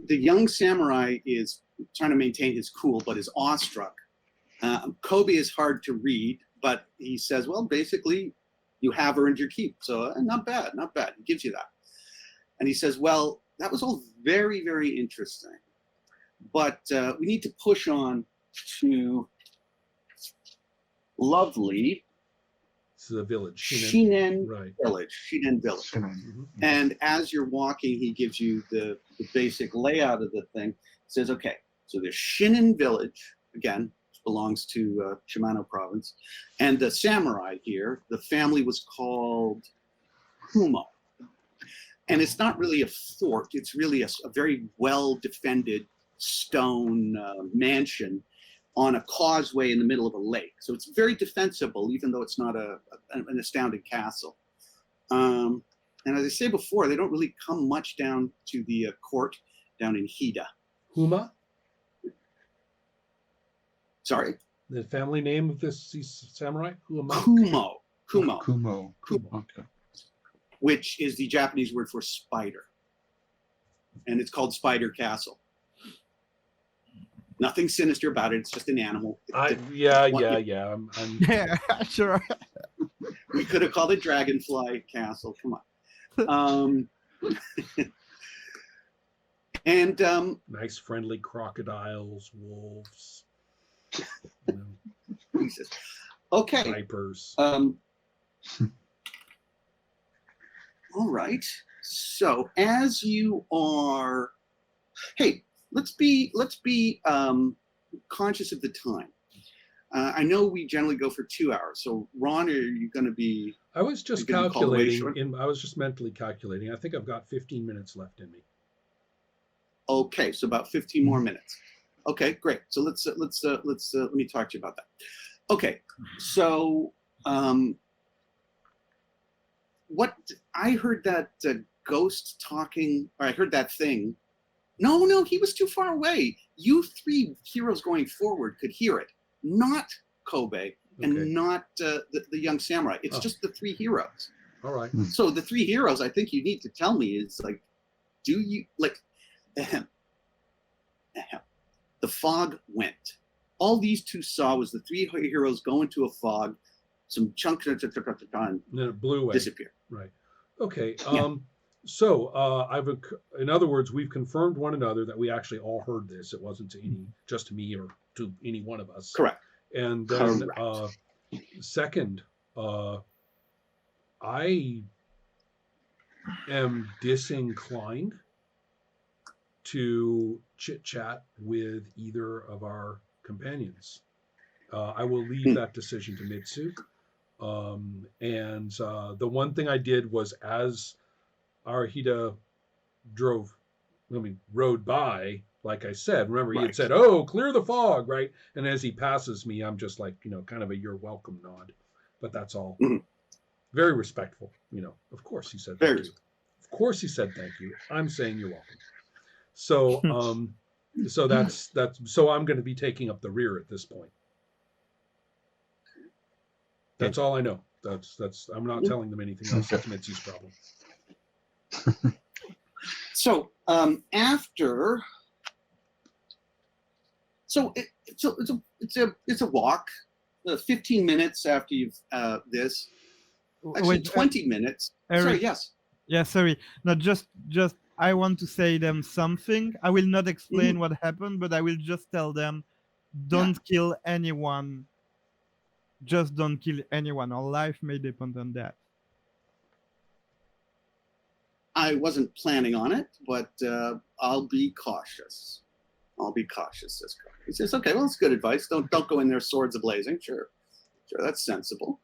the young samurai is trying to maintain his cool, but is awestruck. Kobe is hard to read, but he says, well, basically, you have earned your keep. So not bad, not bad. He gives you that. And he says, well, that was all very, very interesting. But we need to push on to lovely the village. Shinen Right. Village. Shinen Village. Mm-hmm. And as you're walking, he gives you the basic layout of the thing. He says, okay, so there's Shinen Village, again, belongs to Shimano province. And the samurai here, the family was called Kumo. And it's not really a fort. It's really a very well-defended stone mansion on a causeway in the middle of a lake. So it's very defensible, even though it's not an astounding castle. And as I say before, they don't really come much down to the court down in Hida. Huma? Sorry? The family name of this samurai? Kumo. Kumo. Kumo. Kumo. Okay. Which is the Japanese word for spider. And it's called Spider Castle. Nothing sinister about it. It's just an animal. Yeah. Yeah, sure. We could have called it Dragonfly Castle. Come on. And nice, friendly crocodiles, wolves. Jesus. Okay. Vipers. All right. So as you are, hey, let's be conscious of the time. I know we generally go for 2 hours. So Ron, are you going to be? I was just calculating. I was just mentally calculating. I think I've got 15 minutes left in me. Okay, so about 15 more minutes. Okay, great. So let's let me talk to you about that. Okay, so what I heard that ghost talking, or I heard that thing. No, he was too far away. You three heroes going forward could hear it, not Kobe and not the young samurai. It's just the three heroes. All right. So the three heroes, I think you need to tell me is like, do you like? The fog went. All these two saw was the three heroes go into a fog, some chunks and then it blew away. Disappear. Right. Okay. Yeah. So in other words, we've confirmed one another that we actually all heard this. It wasn't just to me or to any one of us. Correct. And then Correct. Second, I am disinclined to chit-chat with either of our companions. I will leave that decision to Mitsu. And the one thing I did was, as Arahida rode by, like I said, remember he had said, "Oh, clear the fog," right? And as he passes me, I'm just like, kind of a "you're welcome" nod. But that's all. Mm-hmm. Very respectful, Of course he said thank you. Of course he said thank you. I'm saying you're welcome. So, so I'm going to be taking up the rear at this point. That's all I know. That's. I'm not telling them anything else. That's Mitsu's problem. So after, it's a walk. 15 minutes after you've this. Actually, Wait, 20 minutes. Eric, sorry. Yes. Yeah. Sorry. Not just. I want to say them something. I will not explain what happened, but I will just tell them, don't kill anyone. Just don't kill anyone. Our life may depend on that. I wasn't planning on it, but I'll be cautious. Says Kobe. He says, "Okay, well, that's good advice. Don't go in there swords a-blazing. Sure, that's sensible.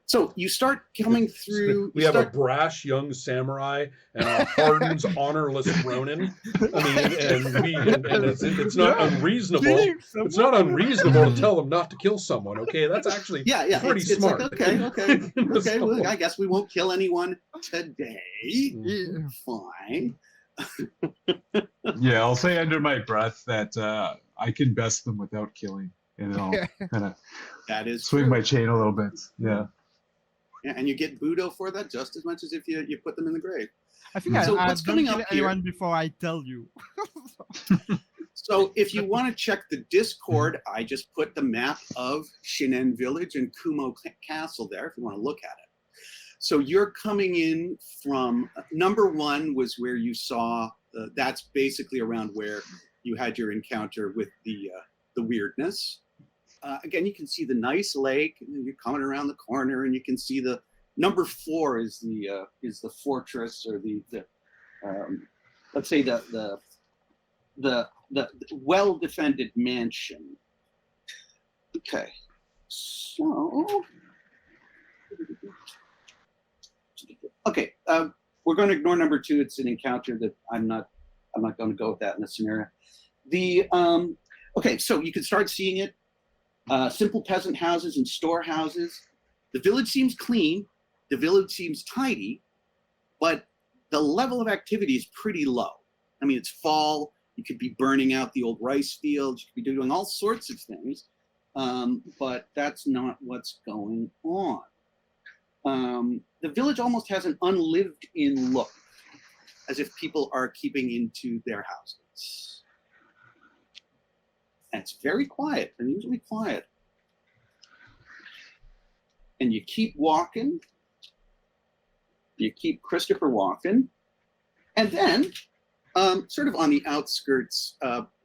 So you start coming through. We have a brash young samurai and a hardened, honorless Ronin. And it's not unreasonable. It's not unreasonable to tell them not to kill someone. Okay, that's actually pretty smart. Like, okay. Well, I guess we won't kill anyone today. Yeah. Fine. Yeah, I'll say under my breath that I can best them without killing, and I'll kind of that is swing true. my chain a little bit. Yeah. Yeah, and you get Budo for that just as much as if you put them in the grave. I think So I what's don't coming kill up here? anyone before I tell you. So if you want to check the Discord, I just put the map of Shinen Village and Kumo Castle there if you want to look at it. So you're coming in from number 1 was where you saw, that's basically around where you had your encounter with the weirdness. Again, you can see the nice lake, and you're coming around the corner, and you can see the number 4 is the fortress, or the let's say the well-defended mansion. Okay, so okay, we're going to ignore number 2. It's an encounter that I'm not going to go with that in this scenario. The okay, so you can start seeing it. Simple peasant houses and storehouses. The village seems clean. The village seems tidy, but the level of activity is pretty low. I mean, it's fall. You could be burning out the old rice fields. You could be doing all sorts of things, but that's not what's going on. The village almost has an unlived-in look, as if people are keeping into their houses. And it's very quiet, unusually quiet. And you keep walking. You keep Christopher walking. And then, sort of on the outskirts,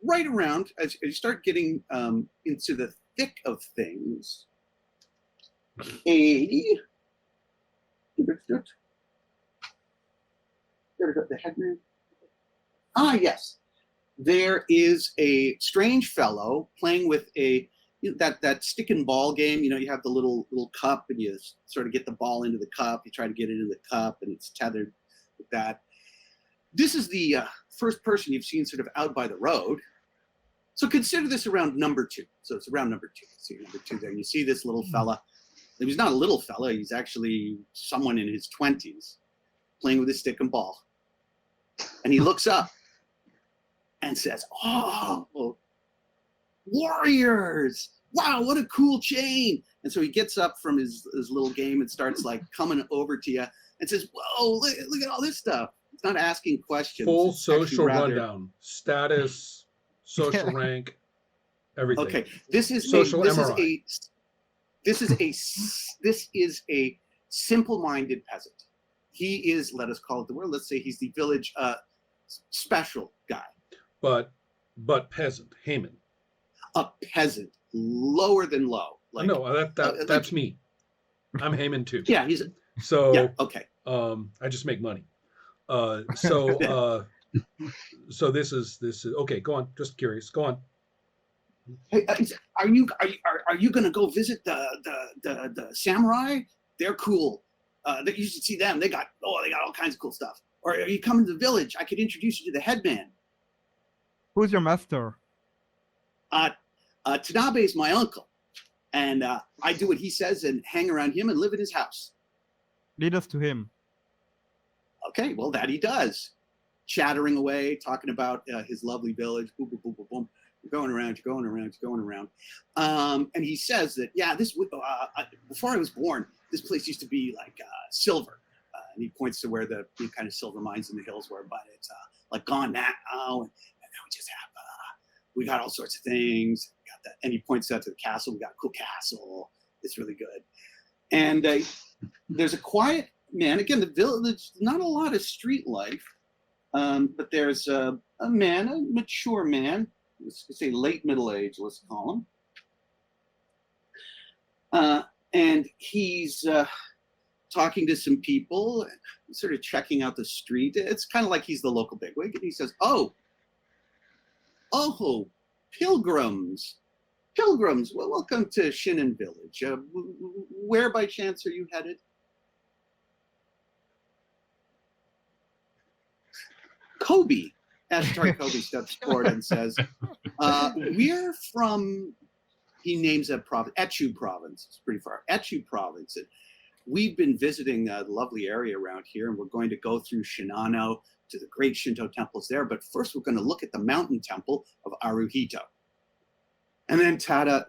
right around, as you start getting into the thick of things, the headman. Ah, yes. There is a strange fellow playing with that stick and ball game. You know, you have the little cup, and you sort of get the ball into the cup. You try to get it into the cup, and it's tethered with that. This is the first person you've seen sort of out by the road. So consider this around number 2. So it's around number 2. See number 2 there. You see this little fella. He's not a little fella. He's actually someone in his 20s playing with a stick and ball. And he looks up and says, "Oh, warriors! Wow, what a cool chain!" And so he gets up from his little game and starts like coming over to you and says, "Whoa, look at all this stuff." It's not asking questions. Full It's actually social rather... rundown, status, social rank, everything. Okay, this is social this MRI. This is a simple-minded peasant. He is, let us call it the word. Let's say he's the village special guy. But peasant, Haman. A peasant, lower than low. Like, No, that's me. I'm Haman too. Yeah, he's. So Yeah, okay. I just make money. So this is okay. Go on. Just curious. Go on. Hey, are you going to go visit the samurai? They're cool. You should see them. They got all kinds of cool stuff. Or are you coming to the village? I could introduce you to the headman. Who's your master? Tanabe is my uncle, and I do what he says and hang around him and live in his house. Lead us to him. Okay, well, that he does. Chattering away, talking about his lovely village. Boom, boom, boom, boom, boom. You're going around. And he says that, yeah, before I was born, this place used to be like silver. And he points to where the kind of silver mines in the hills were, but it's like gone now. And now we just have, we got all sorts of things. We got that. And he points out to the castle. We got a cool castle. It's really good. And there's a quiet man. Again, the village, not a lot of street life, but there's a mature man. Let's say late middle age, let's call him. And he's talking to some people, sort of checking out the street. It's kind of like he's the local bigwig. And he says, oh, pilgrims. Well, welcome to Shinen Village. Where by chance are you headed? Kobe steps forward and says, we're from, he names a province, Echu province. It's pretty far. Echu province. And we've been visiting a lovely area around here, and we're going to go through Shinano to the great Shinto temples there. But first, we're going to look at the mountain temple of Aruhito. And then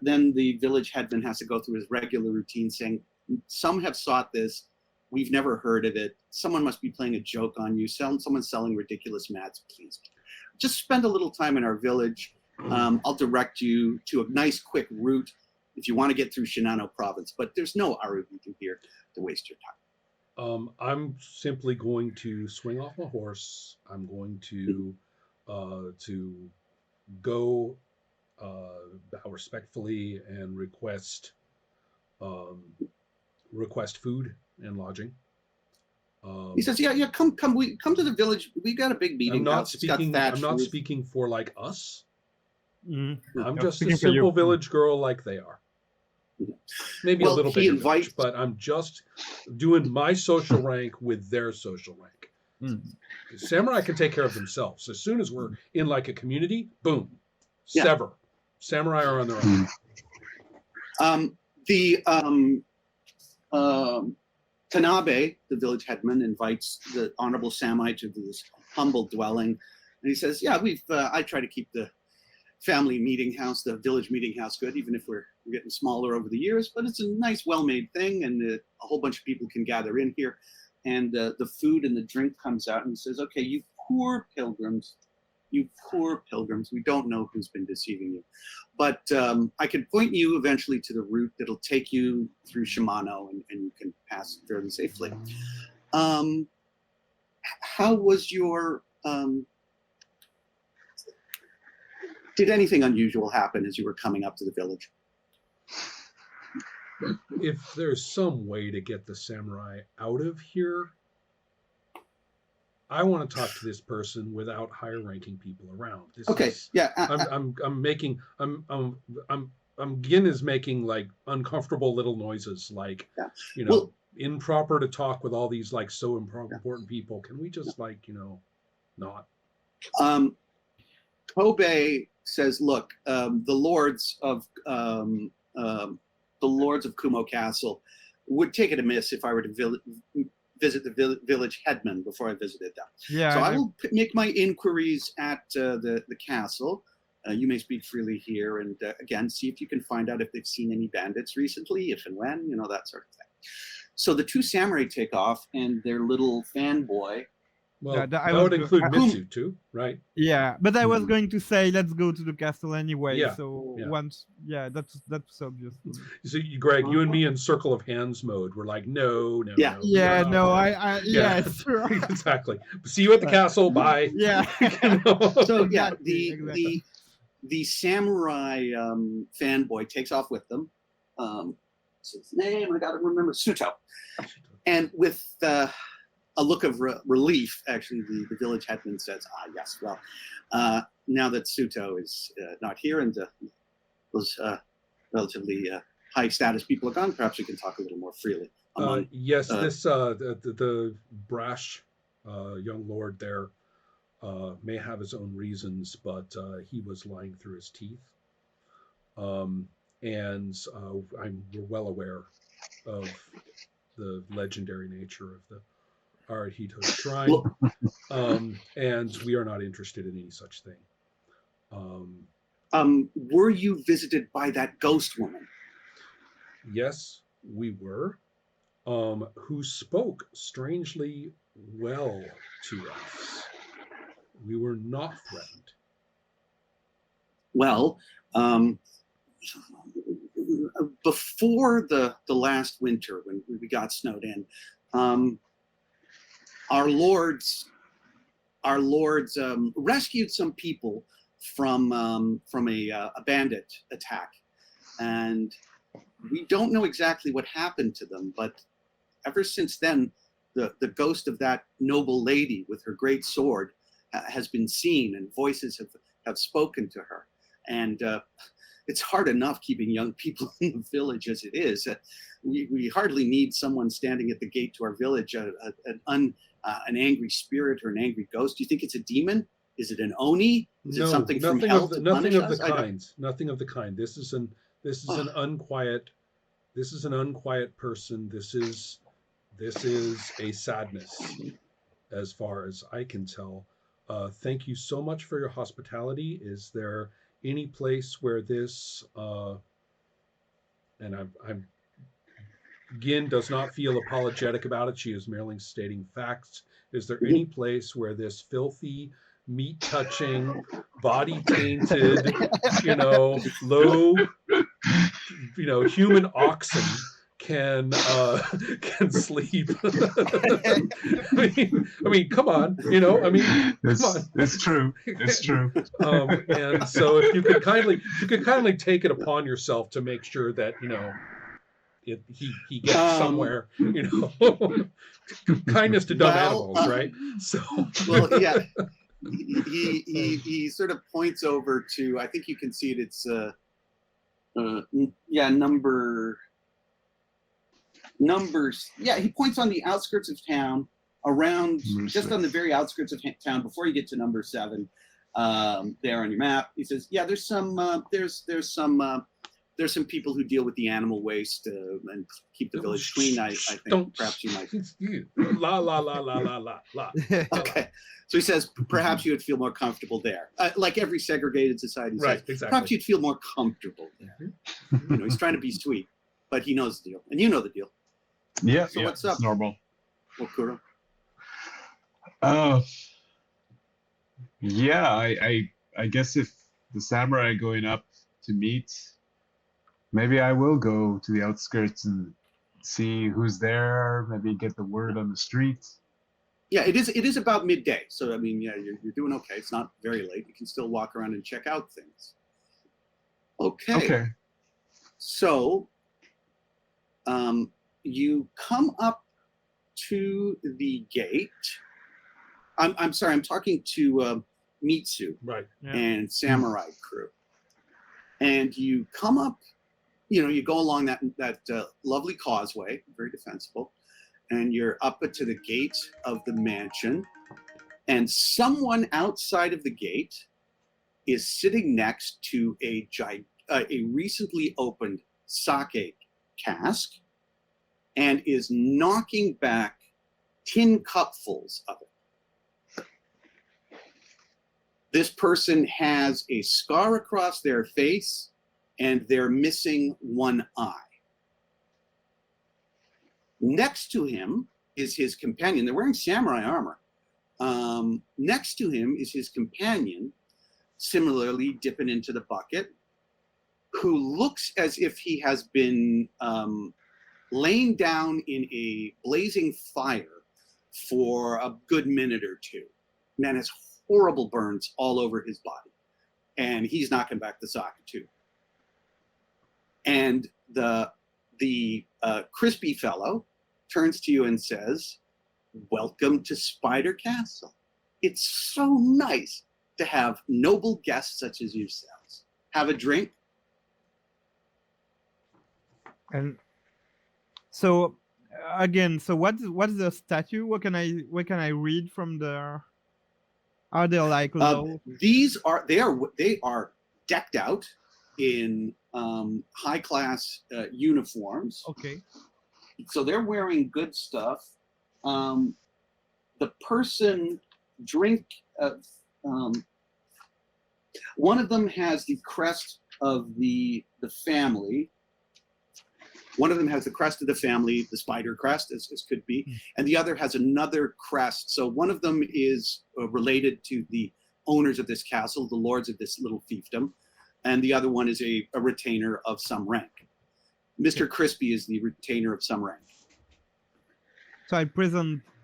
then the village headman has to go through his regular routine saying, Some have sought this. We've never heard of it. Someone must be playing a joke on you. Someone's selling ridiculous mats. Please, just spend a little time in our village. I'll direct you to a nice, quick route if you want to get through Shinano province. But there's no Arubuku here to waste your time. I'm simply going to swing off my horse. I'm going to go bow respectfully and request food and lodging. He says, "Yeah, come to the village. We got a big meeting I'm not house. It's got speaking. thatched I'm not roof." speaking for like us. Mhm. I'm Yeah, just a speaking for you. simple village girl like they are. Maybe Well, a little he bit invites- village, but I'm just doing my social rank with their social rank. Mm. Samurai can take care of themselves. As soon as we're in like a community, boom, Yeah. sever. Samurai are on their own. Tanabe, the village headman, invites the honorable Samai to this humble dwelling, and he says, "Yeah, I try to keep the family meeting house, the village meeting house, good, even if we're getting smaller over the years. But it's a nice, well-made thing, and a whole bunch of people can gather in here. And the food and the drink comes out, and he says, 'Okay, you poor pilgrims, we don't know who's been deceiving you, but I can point you eventually to the route that'll take you through Shimano, and you can pass fairly safely.' How was your did anything unusual happen as you were coming up to the village?" If there's some way to get the samurai out of here, I want to talk to this person without higher ranking people around. Gin is making like uncomfortable little noises, like, improper to talk with all these like so important people. Can we just not? Kobe says, "Look, the lords of Kumo Castle would take it amiss if I were to visit the village headman before I visited them. Yeah. So I will make my inquiries at the castle. You may speak freely here, and again, see if you can find out if they've seen any bandits recently, if and when, that sort of thing." So the two samurai take off, and their little fanboy. Well, that would include Mitsu too, right? Yeah, but I was going to say, let's go to the castle anyway. Yeah, So yeah. once, that's obvious. So, Greg, you and me in circle of hands mode. We're like, no. Yeah. Yeah, no, Yes, sure. exactly. See you at the castle. Bye. Yeah. So yeah, Exactly. the samurai fanboy takes off with them. What's his name? I got to remember. Suto. And with a look of relief, actually, the village headman says, yes, well, now that Suto is not here, and those relatively high status people are gone, perhaps we can talk a little more freely. Yes, the brash young lord there may have his own reasons, but he was lying through his teeth. And we're well aware of the legendary nature of the Arahito Shrine, and we are not interested in any such thing. Were you visited by that ghost woman? Yes, we were, who spoke strangely well to us. We were not threatened. Well, before the last winter, when we got snowed in, our lords rescued some people from a bandit attack, and we don't know exactly what happened to them, but ever since then, the ghost of that noble lady with her great sword has been seen, and voices have spoken to her. And it's hard enough keeping young people in the village as it is. We hardly need someone standing at the gate to our village, an angry spirit or an angry ghost. Do you think it's a demon? Is it an oni? Is it something from hell to punish us? Nothing of the kind. This is an unquiet person. This is a sadness, as far as I can tell. Thank you so much for your hospitality. Is there any place where this and I'm Gin does not feel apologetic about it. She is merely stating facts. Is there any place where this filthy, meat touching, body tainted, low, human oxen can sleep? I mean, come on, come on. It's true. It's true. And so if you could kindly take it upon yourself to make sure that he gets somewhere. Kindness to dumb animals, right? So yeah. He sort of points over to, I think you can see it. It's numbers. Yeah, he points on the outskirts of town, around just on the very outskirts of town before you get to number 7. There on your map, he says, "Yeah, there's some people who deal with the animal waste and keep the village clean. I think perhaps you might." La la la la la la la. Okay, so he says perhaps you would feel more comfortable there. Like every segregated society says, right? Exactly. Perhaps you'd feel more comfortable there. He's trying to be sweet, but he knows the deal, and you know the deal. Yeah. So what's up? It's normal. Okuro? Yeah. I guess if the samurai going up to meet, maybe I will go to the outskirts and see who's there. Maybe get the word on the street. Yeah, it is about midday. So I mean, yeah, you're doing okay. It's not very late. You can still walk around and check out things. Okay. So you come up to the gate. I'm sorry, I'm talking to Mitsu, right? Yeah. And Samurai Crew. And you come up, you go along that lovely causeway, very defensible, and you're up to the gate of the mansion, and someone outside of the gate is sitting next to a recently opened sake cask and is knocking back tin cupfuls of it. This person has a scar across their face and they're missing one eye. Next to him is his companion. They're wearing samurai armor. Next to him is his companion, similarly dipping into the bucket, who looks as if he has been laying down in a blazing fire for a good minute or two. Man has horrible burns all over his body, and he's knocking back the sake too. And the crispy fellow turns to you and says, "Welcome to Spider Castle. It's so nice to have noble guests such as yourselves. Have a drink." And so again, so what's the statue? What can I read from the? Are they like low? They are decked out in high class uniforms. Okay. So they're wearing good stuff. The person one of them has the crest of the family. One of them has the crest of the family, the spider crest, as could be, and the other has another crest. So one of them is related to the owners of this castle, the lords of this little fiefdom, and the other one is a retainer of some rank. Mr. Crispy is the retainer of some rank. So I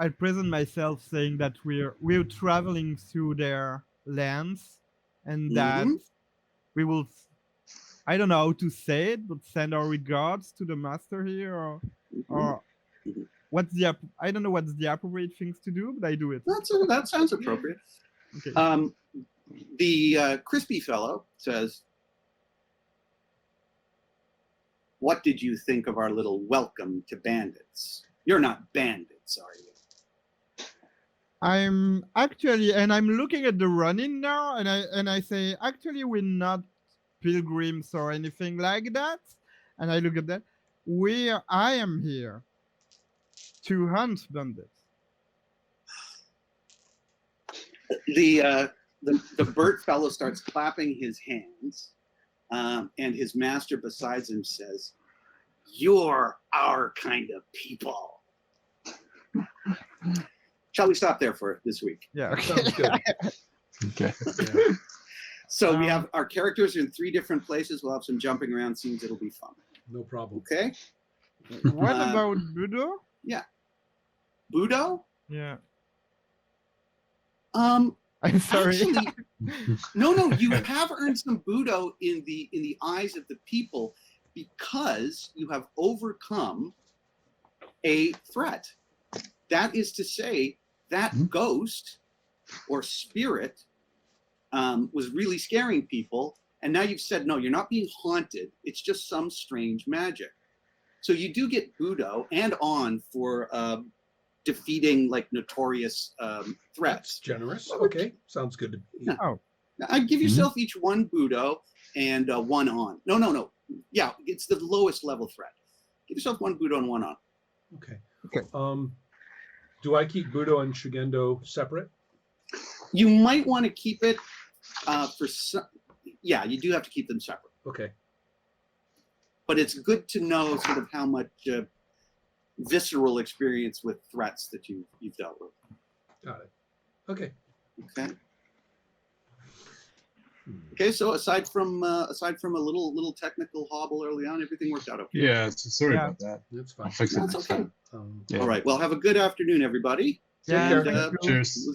present myself saying that we're traveling through their lands, and that we will, I don't know how to say it, but send our regards to the master here, or what's I don't know what's the appropriate things to do, but I do it. That sounds appropriate. Okay. The crispy fellow says, "What did you think of our little welcome to bandits? You're not bandits, are you?" I'm actually, and I'm looking at the running now, and I say, actually, we're not pilgrims or anything like that. And I look at that. I am here to hunt bandits. The Burt fellow starts clapping his hands, and his master beside him says, You're our kind of people. Shall we stop there for this week? Yeah. That Okay. sounds good. Okay. Yeah. So we Um, have our characters are in 3 different places. We'll have some jumping around scenes. It'll be fun. No problem. Okay. What Uh, about Budo? Budo? Yeah. Um, I'm sorry. actually, no. You have earned some Budo in the eyes of the people because you have overcome a threat. That is to say, that ghost or spirit was really scaring people, and now you've said, no, you're not being haunted. It's just some strange magic. So you do get Budo and on for defeating like notorious That's threats. generous. Okay. Sounds good to me. Yeah. Oh. Now, I'd give yourself each 1 Budo and 1 on. No. Yeah, it's the lowest level threat. Give yourself 1 Budo and 1 on. Okay. Okay. Do I keep Budo and Shugendo separate? You might want to keep it for some. Yeah, you do have to keep them separate. Okay. But it's good to know sort of how much visceral experience with threats that you've dealt with. Got it. Okay. Okay. Okay. So aside from a little technical hobble early on, everything worked out okay. Yeah, so sorry Yeah. about that. That's I'll fine. fix it That's next okay. time. Um, Yeah. All right. Well, have a good afternoon, everybody. Yeah, care. thank And, you. Cheers.